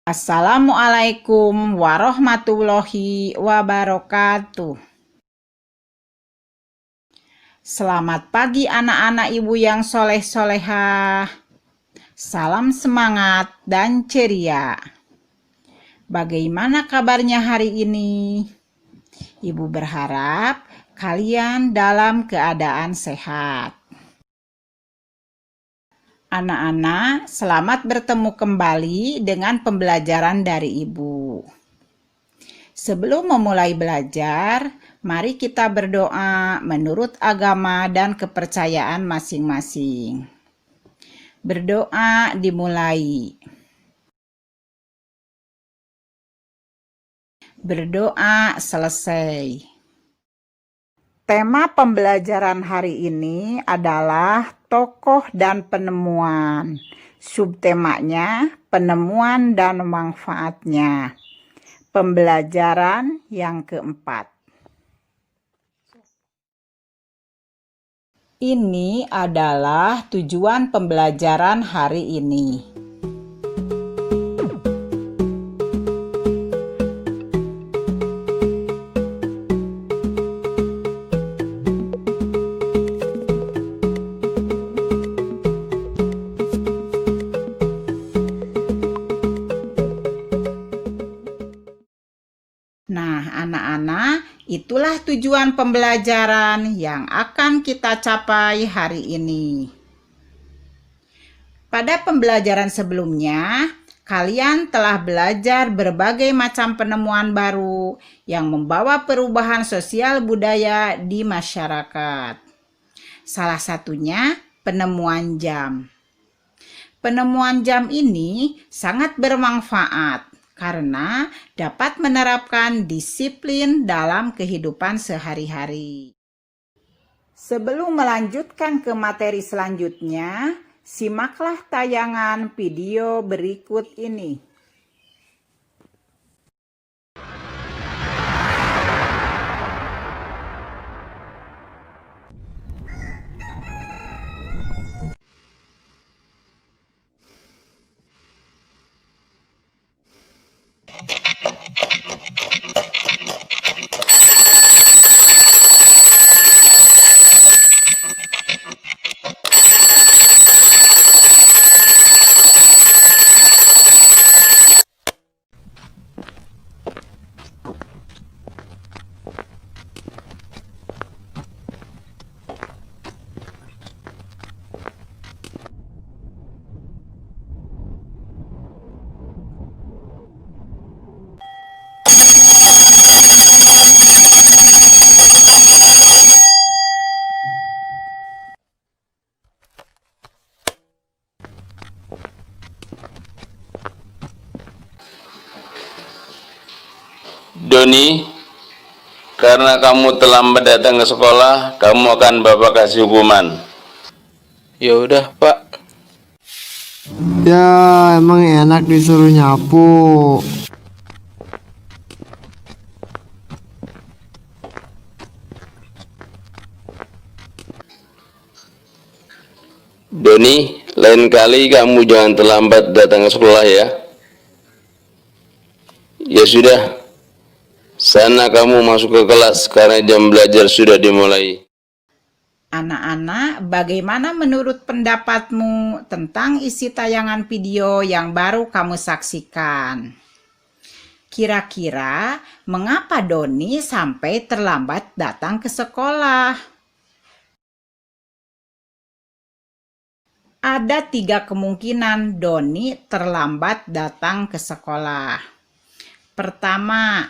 Assalamualaikum warahmatullahi wabarakatuh. Selamat pagi anak-anak ibu yang soleh-solehah. Salam semangat dan ceria. Bagaimana kabarnya hari ini? Ibu berharap kalian dalam keadaan sehat. Anak-anak, selamat bertemu kembali dengan pembelajaran dari Ibu. Sebelum memulai belajar, mari kita berdoa menurut agama dan kepercayaan masing-masing. Berdoa dimulai. Berdoa selesai. Tema pembelajaran hari ini adalah tokoh dan penemuan. Subtemanya penemuan dan manfaatnya. Pembelajaran yang keempat. Ini adalah tujuan pembelajaran hari ini. Nah, anak-anak, itulah tujuan pembelajaran yang akan kita capai hari ini. Pada pembelajaran sebelumnya, kalian telah belajar berbagai macam penemuan baru yang membawa perubahan sosial budaya di masyarakat. Salah satunya penemuan jam. Penemuan jam ini sangat bermanfaat karena dapat menerapkan disiplin dalam kehidupan sehari-hari. Sebelum melanjutkan ke materi selanjutnya, simaklah tayangan video berikut ini. Doni, karena kamu terlambat datang ke sekolah, kamu akan Bapak kasih hukuman. Ya udah, Pak. Ya, emang enak disuruh nyapu. Doni, lain kali kamu jangan terlambat datang ke sekolah ya. Ya sudah, sana kamu masuk ke kelas karena jam belajar sudah dimulai. Anak-anak, bagaimana menurut pendapatmu tentang isi tayangan video yang baru kamu saksikan? Kira-kira mengapa Doni sampai terlambat datang ke sekolah? Ada 3 kemungkinan Doni terlambat datang ke sekolah. Pertama,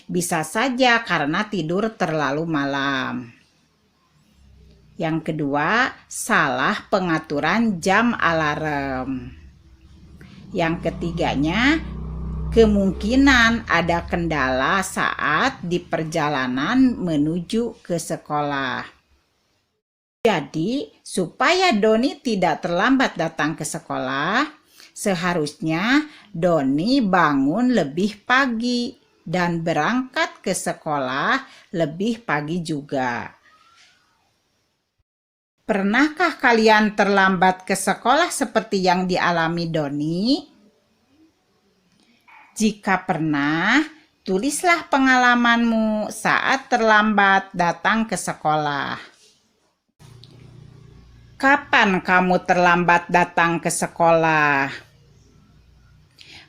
bisa saja karena tidur terlalu malam. Yang kedua, salah pengaturan jam alarm. Yang ketiganya, kemungkinan ada kendala saat di perjalanan menuju ke sekolah. Jadi, supaya Doni tidak terlambat datang ke sekolah, seharusnya Doni bangun lebih pagi dan berangkat ke sekolah lebih pagi juga. Pernahkah kalian terlambat ke sekolah seperti yang dialami Doni? Jika pernah, tulislah pengalamanmu saat terlambat datang ke sekolah. Kapan kamu terlambat datang ke sekolah?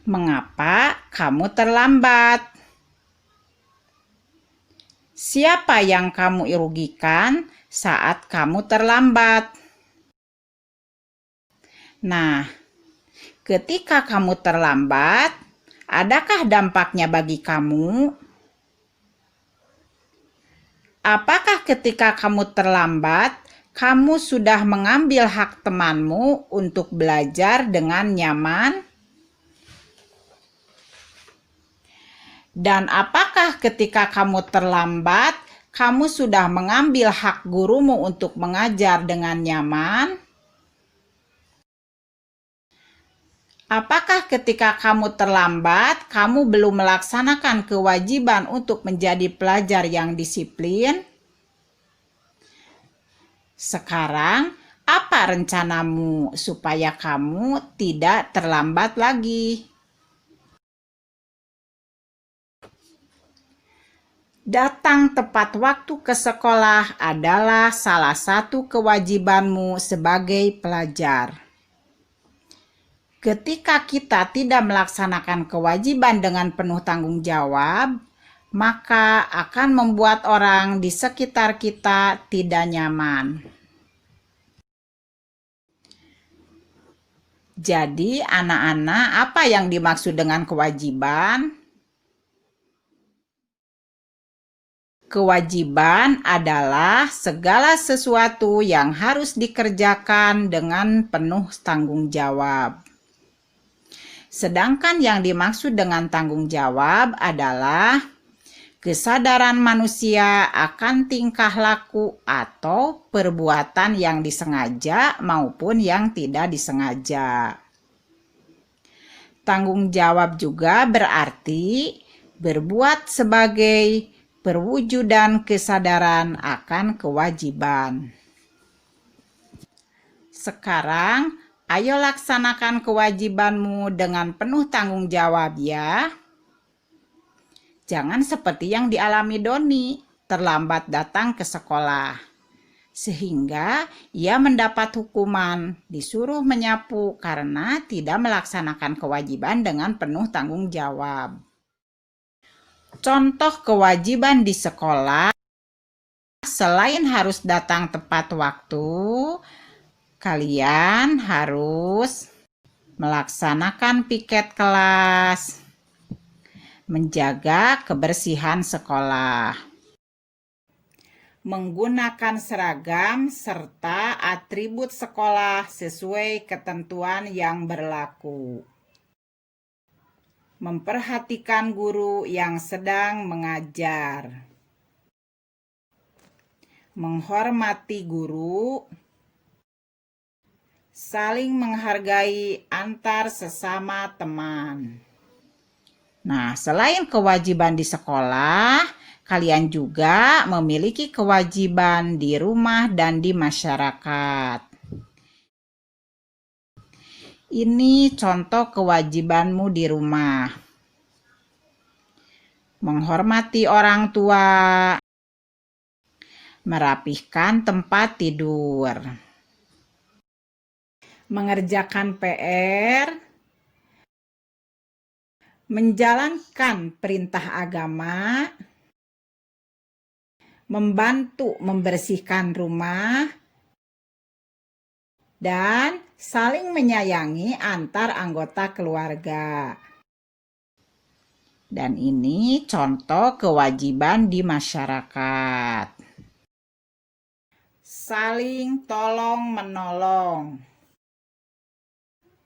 Mengapa kamu terlambat? Siapa yang kamu rugikan saat kamu terlambat? Nah, ketika kamu terlambat, adakah dampaknya bagi kamu? Apakah ketika kamu terlambat, kamu sudah mengambil hak temanmu untuk belajar dengan nyaman? Dan apakah ketika kamu terlambat, kamu sudah mengambil hak gurumu untuk mengajar dengan nyaman? Apakah ketika kamu terlambat, kamu belum melaksanakan kewajiban untuk menjadi pelajar yang disiplin? Sekarang, apa rencanamu supaya kamu tidak terlambat lagi? Datang tepat waktu ke sekolah adalah salah satu kewajibanmu sebagai pelajar. Ketika kita tidak melaksanakan kewajiban dengan penuh tanggung jawab, maka akan membuat orang di sekitar kita tidak nyaman. Jadi, anak-anak, apa yang dimaksud dengan kewajiban? Kewajiban adalah segala sesuatu yang harus dikerjakan dengan penuh tanggung jawab. Sedangkan yang dimaksud dengan tanggung jawab adalah kesadaran manusia akan tingkah laku atau perbuatan yang disengaja maupun yang tidak disengaja. Tanggung jawab juga berarti berbuat sebagai perwujudan kesadaran akan kewajiban. Sekarang, ayo laksanakan kewajibanmu dengan penuh tanggung jawab ya. Jangan seperti yang dialami Doni, terlambat datang ke sekolah. Sehingga ia mendapat hukuman, disuruh menyapu karena tidak melaksanakan kewajiban dengan penuh tanggung jawab. Contoh kewajiban di sekolah, selain harus datang tepat waktu, kalian harus melaksanakan piket kelas, menjaga kebersihan sekolah, menggunakan seragam serta atribut sekolah sesuai ketentuan yang berlaku, memperhatikan guru yang sedang mengajar, menghormati guru, saling menghargai antar sesama teman. Nah, selain kewajiban di sekolah, kalian juga memiliki kewajiban di rumah dan di masyarakat. Ini contoh kewajibanmu di rumah. Menghormati orang tua, merapihkan tempat tidur, mengerjakan PR, menjalankan perintah agama, membantu membersihkan rumah, dan saling menyayangi antar anggota keluarga. Dan ini contoh kewajiban di masyarakat. Saling tolong-menolong,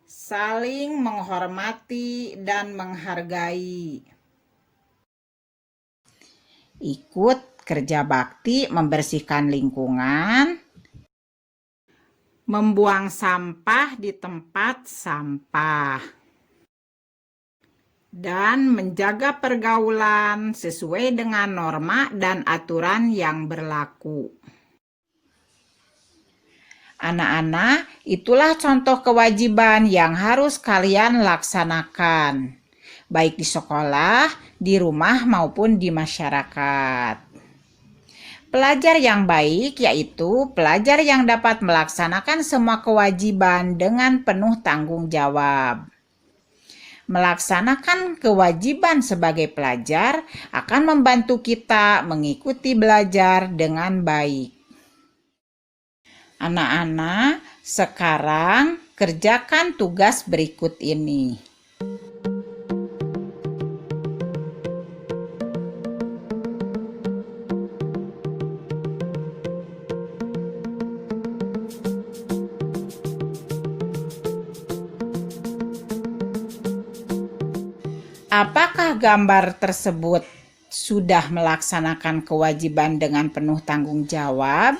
saling menghormati dan menghargai. Ikut kerja bakti membersihkan lingkungan, membuang sampah di tempat sampah, dan menjaga pergaulan sesuai dengan norma dan aturan yang berlaku. Anak-anak, itulah contoh kewajiban yang harus kalian laksanakan. baik di sekolah, di rumah, maupun di masyarakat. Pelajar yang baik yaitu pelajar yang dapat melaksanakan semua kewajiban dengan penuh tanggung jawab. Melaksanakan kewajiban sebagai pelajar akan membantu kita mengikuti belajar dengan baik. Anak-anak, sekarang kerjakan tugas berikut ini. Apakah gambar tersebut sudah melaksanakan kewajiban dengan penuh tanggung jawab?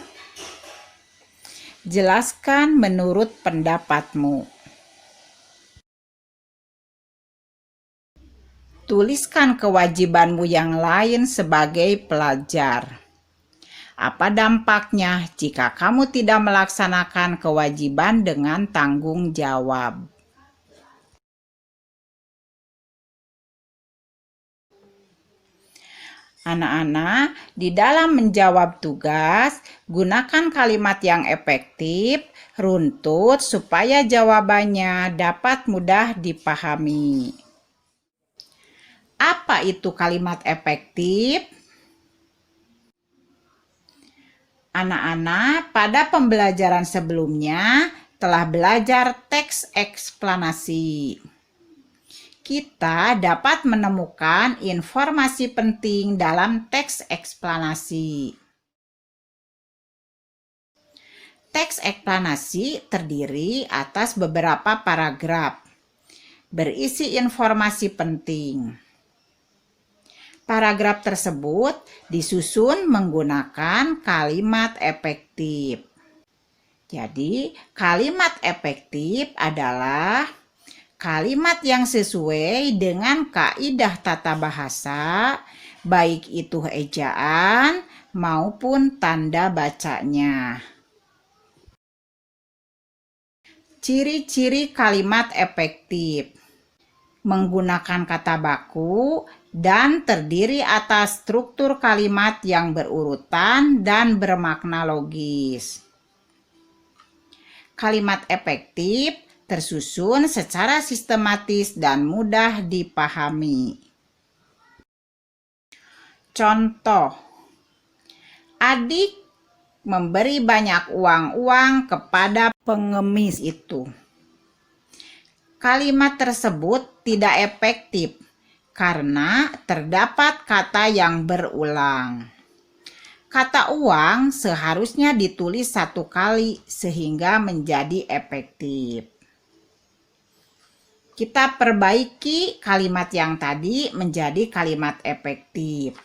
Jelaskan menurut pendapatmu. Tuliskan kewajibanmu yang lain sebagai pelajar. Apa dampaknya jika kamu tidak melaksanakan kewajiban dengan tanggung jawab? Anak-anak, di dalam menjawab tugas, gunakan kalimat yang efektif, runtut, supaya jawabannya dapat mudah dipahami. Apa itu kalimat efektif? Anak-anak, pada pembelajaran sebelumnya telah belajar teks eksplanasi. Kita dapat menemukan informasi penting dalam teks eksplanasi. Teks eksplanasi terdiri atas beberapa paragraf, berisi informasi penting. Paragraf tersebut disusun menggunakan kalimat efektif. Jadi, kalimat efektif adalah kalimat yang sesuai dengan kaidah tata bahasa, baik itu ejaan maupun tanda bacanya. Ciri-ciri kalimat efektif: menggunakan kata baku dan terdiri atas struktur kalimat yang berurutan dan bermakna logis. Kalimat efektif tersusun secara sistematis dan mudah dipahami. Contoh, adik memberi banyak uang kepada pengemis itu. Kalimat tersebut tidak efektif karena terdapat kata yang berulang. Kata uang seharusnya ditulis satu kali sehingga menjadi efektif. Kita perbaiki kalimat yang tadi menjadi kalimat efektif.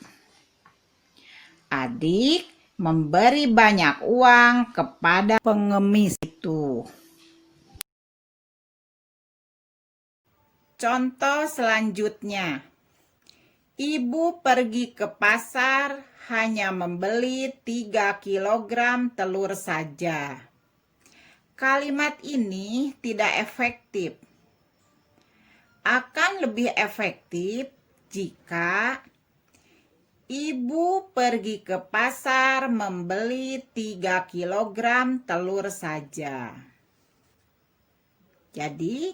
Adik memberi banyak uang kepada pengemis itu. Contoh selanjutnya. Ibu pergi ke pasar hanya membeli 3 kilogram telur saja. Kalimat ini tidak efektif. Akan lebih efektif jika ibu pergi ke pasar membeli 3 kilogram telur saja. Jadi,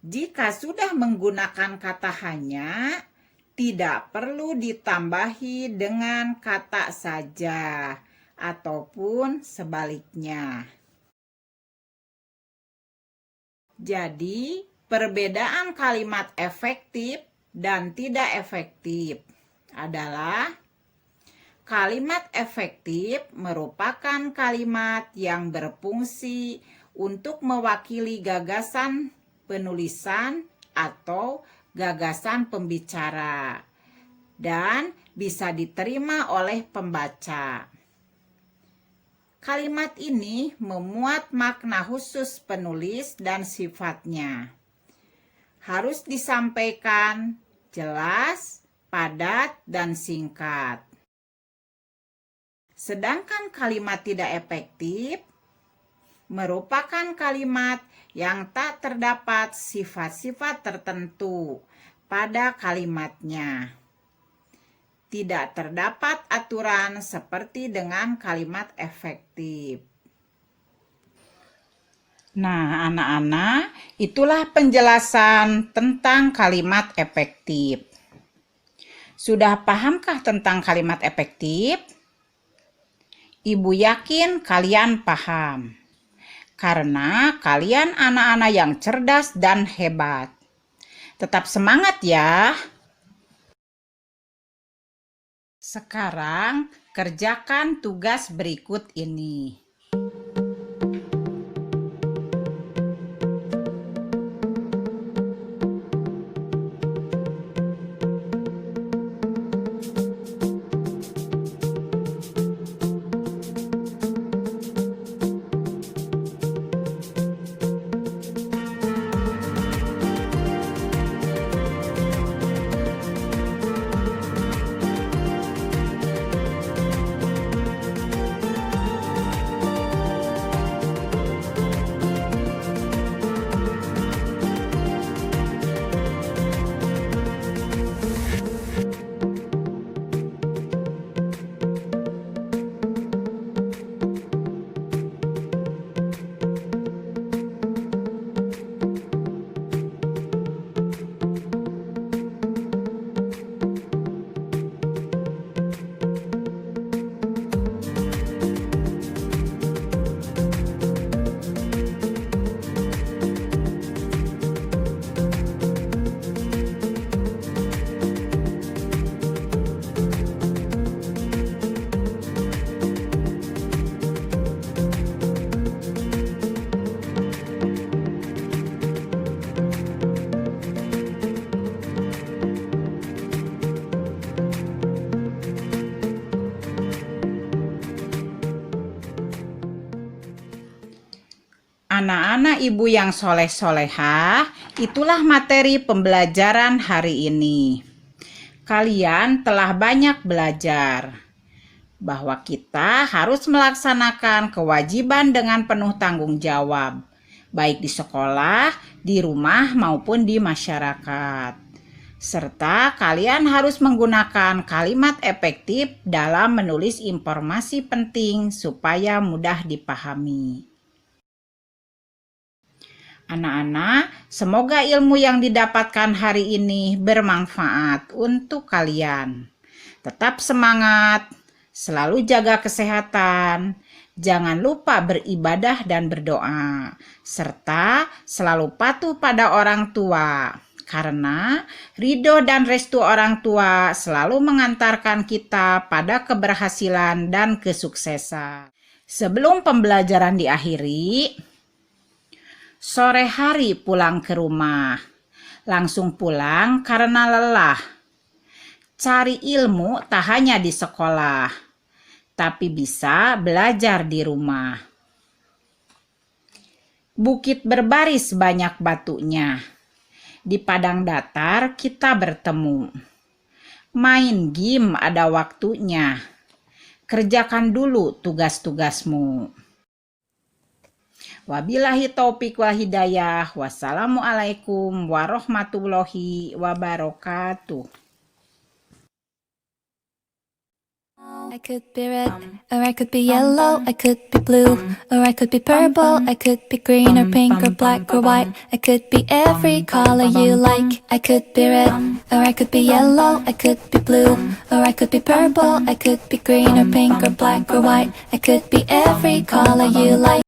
jika sudah menggunakan kata hanya, tidak perlu ditambahi dengan kata saja ataupun sebaliknya. Jadi, perbedaan kalimat efektif dan tidak efektif adalah kalimat efektif merupakan kalimat yang berfungsi untuk mewakili gagasan penulisan atau gagasan pembicara dan bisa diterima oleh pembaca. Kalimat ini memuat makna khusus penulis dan sifatnya. Harus disampaikan jelas, padat, dan singkat. Sedangkan kalimat tidak efektif merupakan kalimat yang tak terdapat sifat-sifat tertentu, pada kalimatnya. Tidak terdapat aturan seperti dengan kalimat efektif. Nah, anak-anak, itulah penjelasan tentang kalimat efektif. Sudah pahamkah tentang kalimat efektif? Ibu yakin kalian paham, karena kalian anak-anak yang cerdas dan hebat. Tetap semangat ya! Sekarang kerjakan tugas berikut ini. Anak-anak ibu yang soleh-solehah, itulah materi pembelajaran hari ini. Kalian telah banyak belajar bahwa kita harus melaksanakan kewajiban dengan penuh tanggung jawab, baik di sekolah, di rumah, maupun di masyarakat. Serta kalian harus menggunakan kalimat efektif dalam menulis informasi penting supaya mudah dipahami. Anak-anak, semoga ilmu yang didapatkan hari ini bermanfaat untuk kalian. Tetap semangat, selalu jaga kesehatan, jangan lupa beribadah dan berdoa, serta selalu patuh pada orang tua. Karena ridho dan restu orang tua selalu mengantarkan kita pada keberhasilan dan kesuksesan. Sebelum pembelajaran diakhiri, sore hari pulang ke rumah. Langsung pulang karena lelah. Cari ilmu tak hanya di sekolah, tapi bisa belajar di rumah. Bukit berbaris banyak batunya. Di padang datar kita bertemu. Main game ada waktunya. Kerjakan dulu tugas-tugasmu. Wabillahi taufik wal hidayah. Wassalamualaikum warahmatullahi wabarakatuh. I could be red, or I could be yellow, I could be blue, or I could be purple, I could be green or pink or black or white, I could be every color you like. I could be red, or I could be yellow, I could be blue, or I could be purple, I could be green or pink or black or white, I could be every color you like.